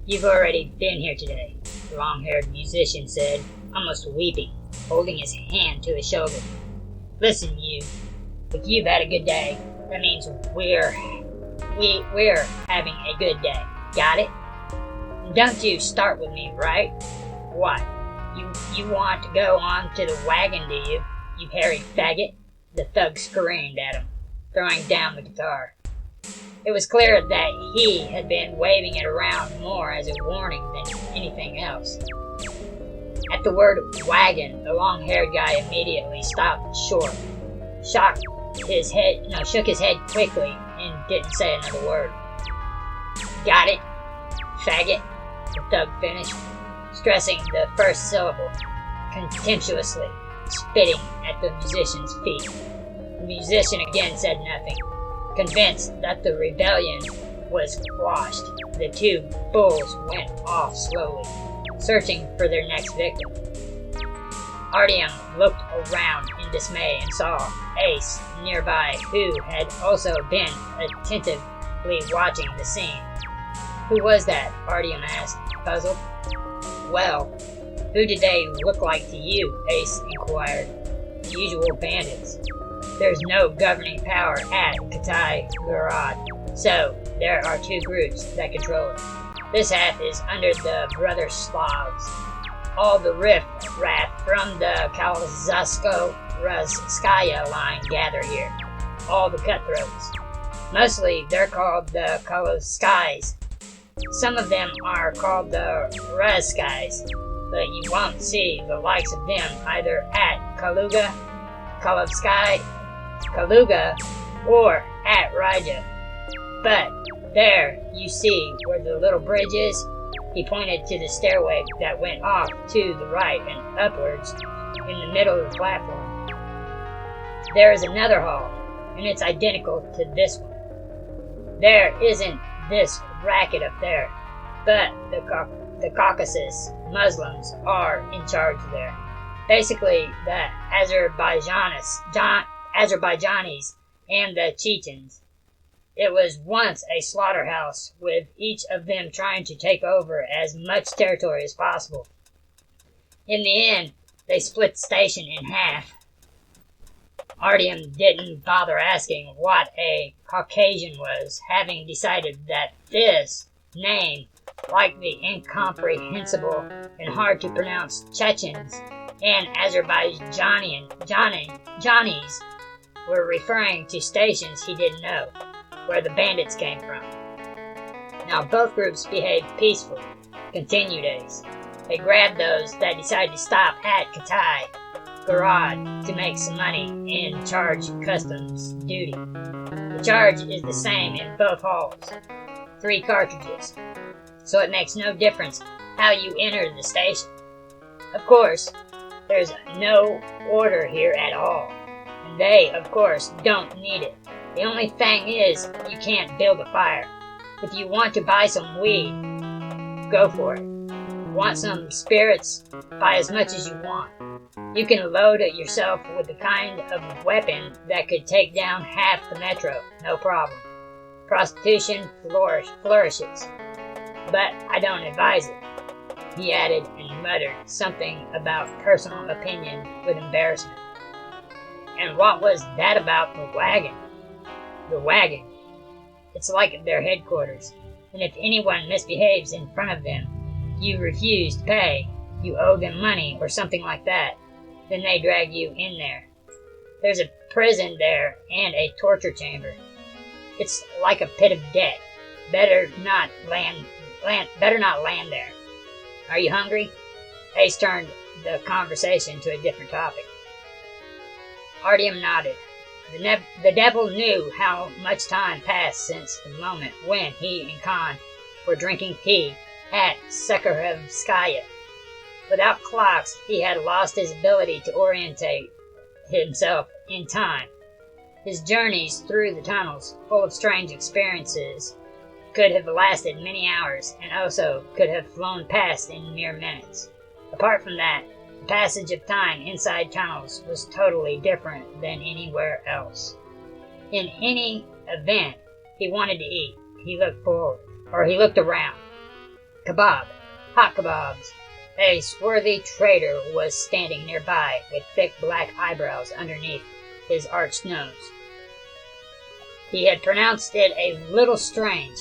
You've already been here today, the long-haired musician said, almost weeping, holding his hand to his shoulder. Listen, you. If you've had a good day, that means we're having a good day. Got it? And don't you start with me, right? What? You want to go on to the wagon, do you? You hairy faggot? The thug screamed at him, throwing down the guitar. It was clear that he had been waving it around more as a warning than anything else. At the word wagon, the long-haired guy immediately stopped short, shook his head quickly, and didn't say another word. Got it, faggot, the thug finished, stressing the first syllable, contemptuously, spitting at the musician's feet. The musician again said nothing. Convinced that the rebellion was quashed, the two bulls went off slowly, searching for their next victim. Artyom looked around in dismay and saw Ace nearby, who had also been attentively watching the scene. Who was that? Artyom asked, puzzled. Well, who did they look like to you? Ace inquired. The usual bandits. There's no governing power at Katai-Garad, so there are two groups that control it. This half is under the Brother Slavs. All the riff-raff from the Kalazhsko-Razskaya line gather here. All the cutthroats. Mostly they're called the Kalazhskais. Some of them are called the Razskais, but you won't see the likes of them either at Kaluga, or at Raja. But there, you see where the little bridge is? He pointed to the stairway that went off to the right and upwards in the middle of the platform. There is another hall, and it's identical to this one. There isn't this racket up there, but the Caucasus Muslims are in charge there. Basically, the Azerbaijanis and the Chechens. It was once a slaughterhouse, with each of them trying to take over as much territory as possible. In the end, they split the station in half. Artyom didn't bother asking what a Caucasian was, having decided that this name, like the incomprehensible and hard to pronounce Chechens and Azerbaijanis, were referring to stations he didn't know, where the bandits came from. Now both groups behaved peacefully, continued Ace. They grabbed those that decided to stop at Katai-Garad to make some money and charge customs duty. The charge is the same in both halls, 3 cartridges, so it makes no difference how you enter the station. Of course, there's no order here at all, and they, of course, don't need it. The only thing is, you can't build a fire. If you want to buy some weed, go for it. Want some spirits? Buy as much as you want. You can load it yourself with the kind of weapon that could take down half the metro, no problem. Prostitution flourishes, but I don't advise it, he added and muttered something about personal opinion with embarrassment. And what was that about the wagon? The wagon. It's like their headquarters, and if anyone misbehaves in front of them, you refuse to pay, you owe them money or something like that, then they drag you in there. There's a prison there and a torture chamber. It's like a pit of death. Better not land there. Are you hungry? Ace turned the conversation to a different topic. Artyom nodded. The devil knew how much time passed since the moment when he and Khan were drinking tea at Sekharovskaya. Without clocks, he had lost his ability to orientate himself in time. His journeys through the tunnels, full of strange experiences, could have lasted many hours and also could have flown past in mere minutes. Apart from that, the passage of time inside tunnels was totally different than anywhere else. In any event, he wanted to eat. He looked forward, or he looked around. kebab, hot kebabs. A swarthy trader was standing nearby with thick black eyebrows underneath his arched nose. He had pronounced it a little strange.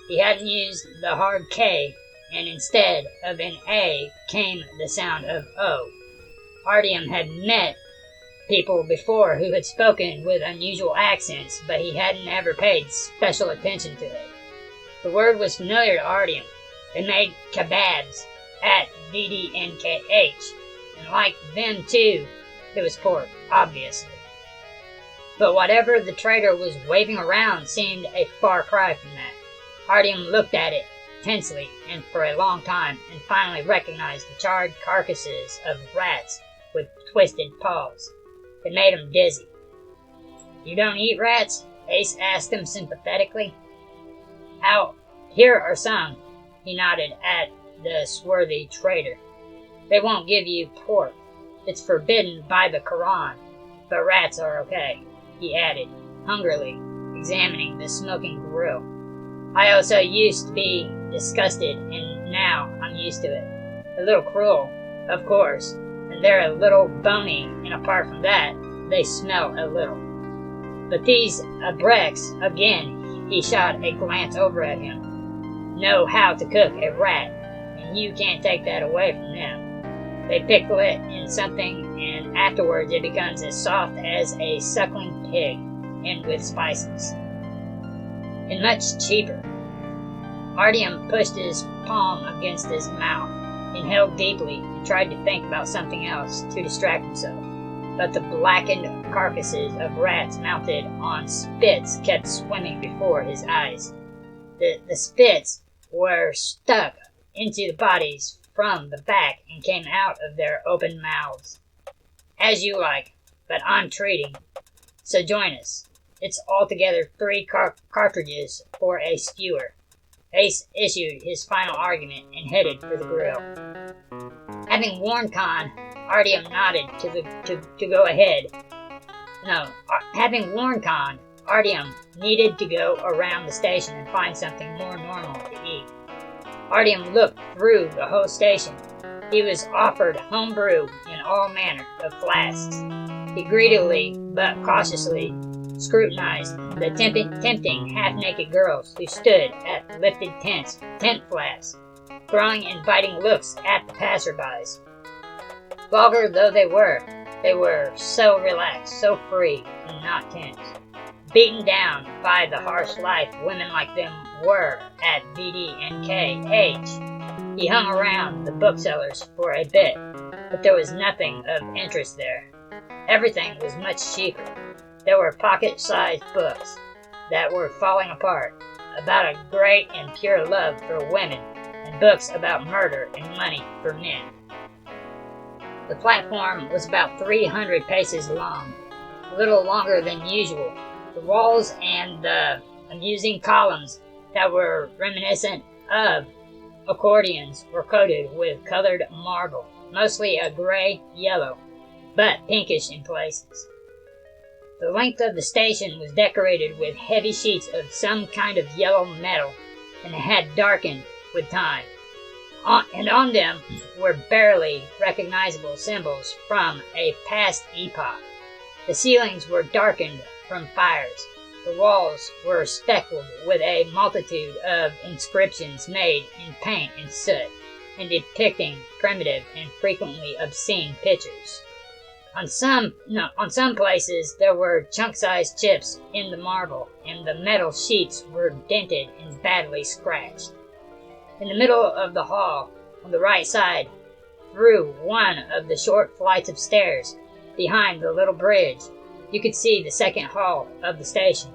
He hadn't used the hard K, and instead of an A came the sound of O. Artyom had met people before who had spoken with unusual accents, but he hadn't ever paid special attention to it. The word was familiar to Artyom. They made kebabs at VDNKH, and like them too, it was pork, obviously. But whatever the trader was waving around seemed a far cry from that. Artyom looked at it tensely and for a long time, and finally recognized the charred carcasses of rats with twisted paws. It made him dizzy. "You don't eat rats?" Ace asked him sympathetically. "Here are some." He nodded at the swarthy trader. "They won't give you pork. It's forbidden by the Quran, but rats are okay," he added, hungrily examining the smoking grill. "I also used to be disgusted, and now I'm used to it. A little cruel, of course, and they're a little bony, and apart from that, they smell a little. But these abreks," again he shot a glance over at him, "know how to cook a rat, and you can't take that away from them. They pickle it in something, and afterwards it becomes as soft as a suckling pig, and with spices. And much cheaper." Artyom pushed his palm against his mouth, inhaled deeply, and tried to think about something else to distract himself. But the blackened carcasses of rats mounted on spits kept swimming before his eyes. The spits were stuck into the bodies from the back and came out of their open mouths. "As you like, but I'm treating. So join us. It's altogether 3 cartridges for a skewer." Ace issued his final argument and headed for the grill. Having warned Khan, Artyom nodded to go ahead. Having warned Khan, Artyom needed to go around the station and find something more normal to eat. Artyom looked through the whole station. He was offered home brew in all manner of flasks. He greedily but cautiously scrutinized the tempting half-naked girls who stood at lifted tent flaps, throwing inviting looks at the passerbys. Vulgar though they were so relaxed, so free, and not tense. Beaten down by the harsh life women like them were at VDNKH. He hung around the booksellers for a bit, but there was nothing of interest there. Everything was much cheaper. There were pocket-sized books that were falling apart, about a great and pure love for women, and books about murder and money for men. The platform was about 300 paces long, a little longer than usual. The walls and the amusing columns that were reminiscent of accordions were coated with colored marble, mostly a gray-yellow, but pinkish in places. The length of the station was decorated with heavy sheets of some kind of yellow metal, and had darkened with time. And on them were barely recognizable symbols from a past epoch. The ceilings were darkened from fires. The walls were speckled with a multitude of inscriptions made in paint and soot, and depicting primitive and frequently obscene pictures. On some places there were chunk-sized chips in the marble, and the metal sheets were dented and badly scratched. In the middle of the hall, on the right side, through one of the short flights of stairs behind the little bridge, you could see the second hall of the station.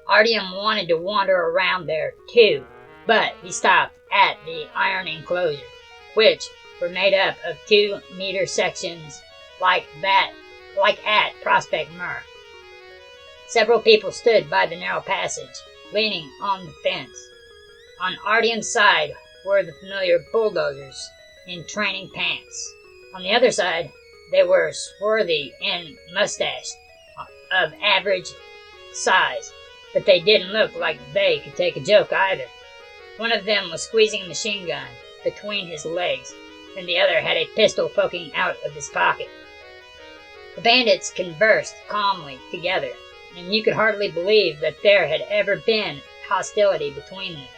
Artyom wanted to wander around there too, but he stopped at the iron enclosure, which were made up of 2-meter sections like at Prospect Mur. Several people stood by the narrow passage, leaning on the fence. On Artyom's side were the familiar bulldozers in training pants. On the other side, they were swarthy and mustached, of average size, but they didn't look like they could take a joke either. One of them was squeezing a machine gun between his legs, and the other had a pistol poking out of his pocket. The bandits conversed calmly together, and you could hardly believe that there had ever been hostility between them.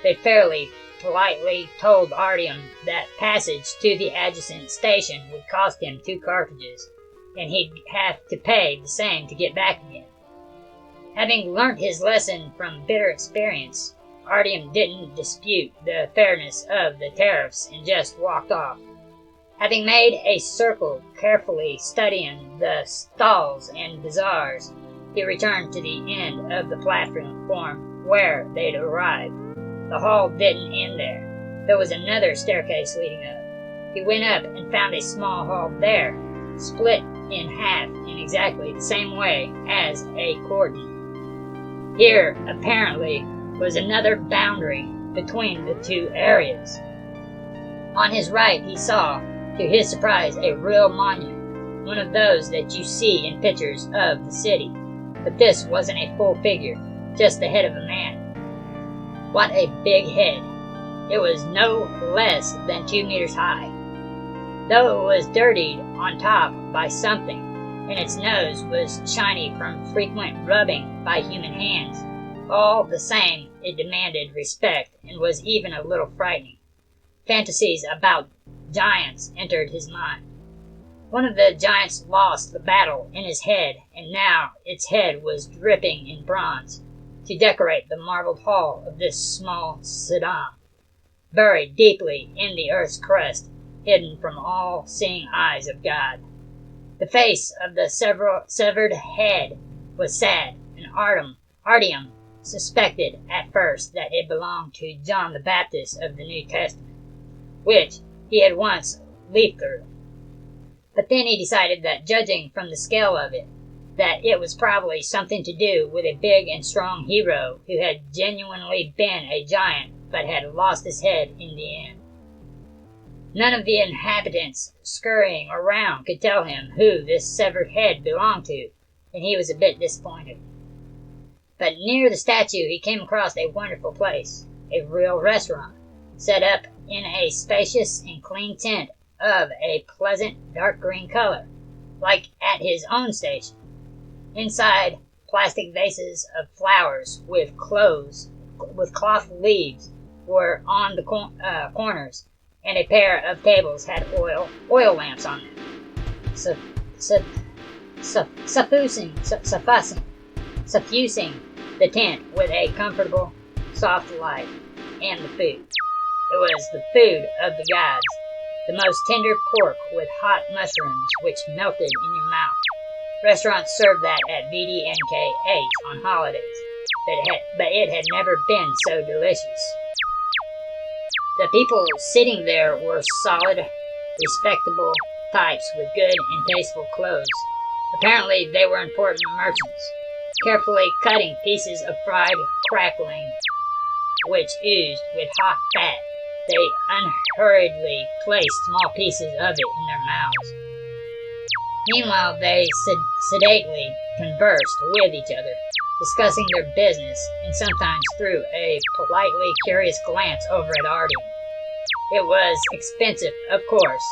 They fairly politely told Artyom that passage to the adjacent station would cost him 2 cartridges, and he'd have to pay the same to get back again. Having learnt his lesson from bitter experience, Artyom didn't dispute the fairness of the tariffs and just walked off. Having made a circle, carefully studying the stalls and bazaars, he returned to the end of the platform where they'd arrived. The hall didn't end there. There was another staircase leading up. He went up and found a small hall there, split in half in exactly the same way as a cordon. Here, apparently, was another boundary between the 2 areas. On his right, he saw, to his surprise, a real monument, one of those that you see in pictures of the city. But this wasn't a full figure, just the head of a man. What a big head! It was no less than 2 meters high. Though it was dirtied on top by something, and its nose was shiny from frequent rubbing by human hands, all the same it demanded respect and was even a little frightening. Fantasies about giants entered his mind. One of the giants lost the battle in his head, and now its head was dripping in bronze to decorate the marbled hall of this small Saddam, buried deeply in the earth's crust, hidden from all seeing eyes of God. The face of the severed head was sad, and Artyom suspected at first that it belonged to John the Baptist of the New Testament, which he had once leafed through. But then he decided that, judging from the scale of it, that it was probably something to do with a big and strong hero who had genuinely been a giant but had lost his head in the end. None of the inhabitants scurrying around could tell him who this severed head belonged to, and he was a bit disappointed. But near the statue he came across a wonderful place, a real restaurant, set up in a spacious and clean tent of a pleasant dark green color, like at his own station. Inside, plastic vases of flowers with cloth leaves were on the corners, and a pair of tables had oil lamps on them, suffusing the tent with a comfortable, soft light. And the food. It was the food of the gods, the most tender pork with hot mushrooms which melted in your mouth. Restaurants served that at VDNK 8 on holidays, but it had never been so delicious. The people sitting there were solid, respectable types with good and tasteful clothes. Apparently they were important merchants, carefully cutting pieces of fried crackling which oozed with hot fat. They unhurriedly placed small pieces of it in their mouths. Meanwhile, they sedately conversed with each other, discussing their business, and sometimes threw a politely curious glance over at Artyom. It was expensive, of course.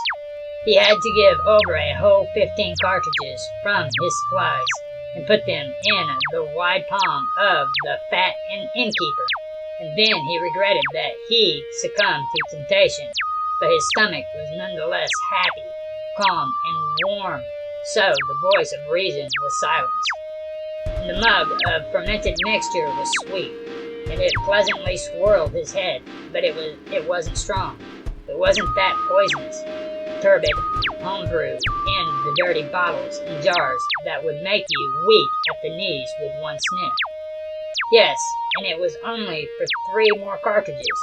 He had to give over a whole 15 cartridges from his supplies and put them in the wide palm of the fat innkeeper, and then he regretted that he succumbed to temptation, but his stomach was nonetheless happy, calm, and warm. So the voice of reason was silenced. And the mug of fermented mixture was sweet, and it pleasantly swirled his head, but it wasn't strong. It wasn't that poisonous, turbid homebrew in the dirty bottles and jars that would make you weak at the knees with one sniff. Yes, and it was only for 3 more cartridges.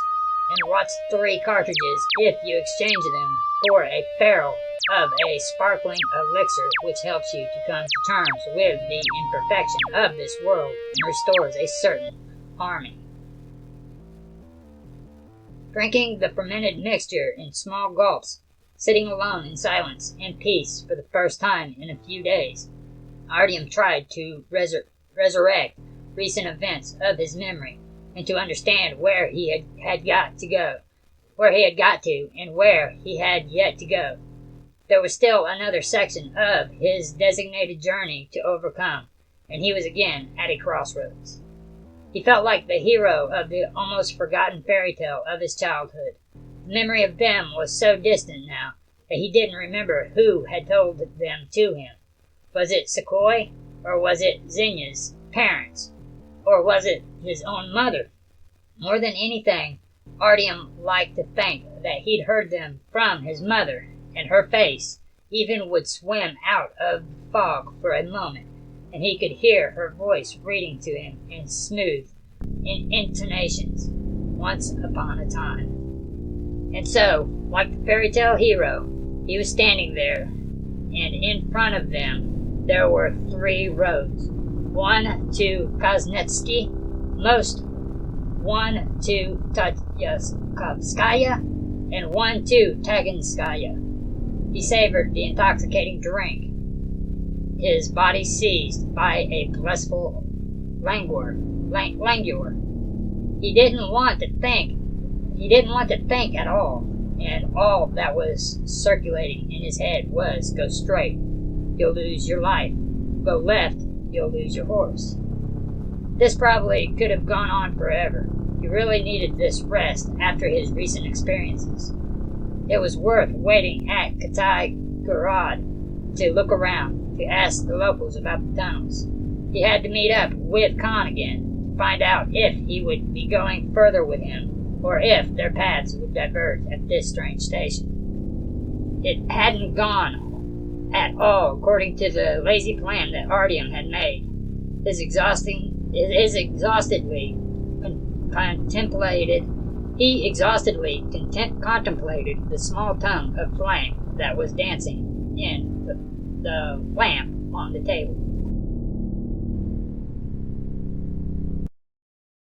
And what's 3 cartridges if you exchange them for a barrel of a sparkling elixir which helps you to come to terms with the imperfection of this world and restores a certain harmony? Drinking the fermented mixture in small gulps, sitting alone in silence and peace for the first time in a few days, Artyom tried to resurrect recent events of his memory and to understand where he had got to go, where he had got to, and where he had yet to go. There was still another section of his designated journey to overcome, and he was again at a crossroads. He felt like the hero of the almost forgotten fairy tale of his childhood. The memory of them was so distant now that he didn't remember who had told them to him. Was it Sequoia, or was it Zinnia's parents, or was it his own mother? More than anything, Artyom liked to think that he'd heard them from his mother, and her face even would swim out of the fog for a moment, and he could hear her voice reading to him in smooth intonations, once upon a time. And so, like the fairy tale hero, he was standing there, and in front of them there were 3 roads. One to Kuznetsky Most, one to Tatyaskovskaya, and one to Taganskaya. He savored the intoxicating drink, his body seized by a blissful languor. He didn't want to think. He didn't want to think at all, and all that was circulating in his head was, go straight, you'll lose your life. Go left, you'll lose your horse. This probably could have gone on forever. He really needed this rest after his recent experiences. It was worth waiting at Katay-Gorod to look around, to ask the locals about the tunnels. He had to meet up with Khan again, to find out if he would be going further with him, or if their paths would diverge at this strange station. It hadn't gone at all according to the lazy plan that Artyom had made. He exhaustedly contemplated the small tongue of flame that was dancing in the lamp on the table.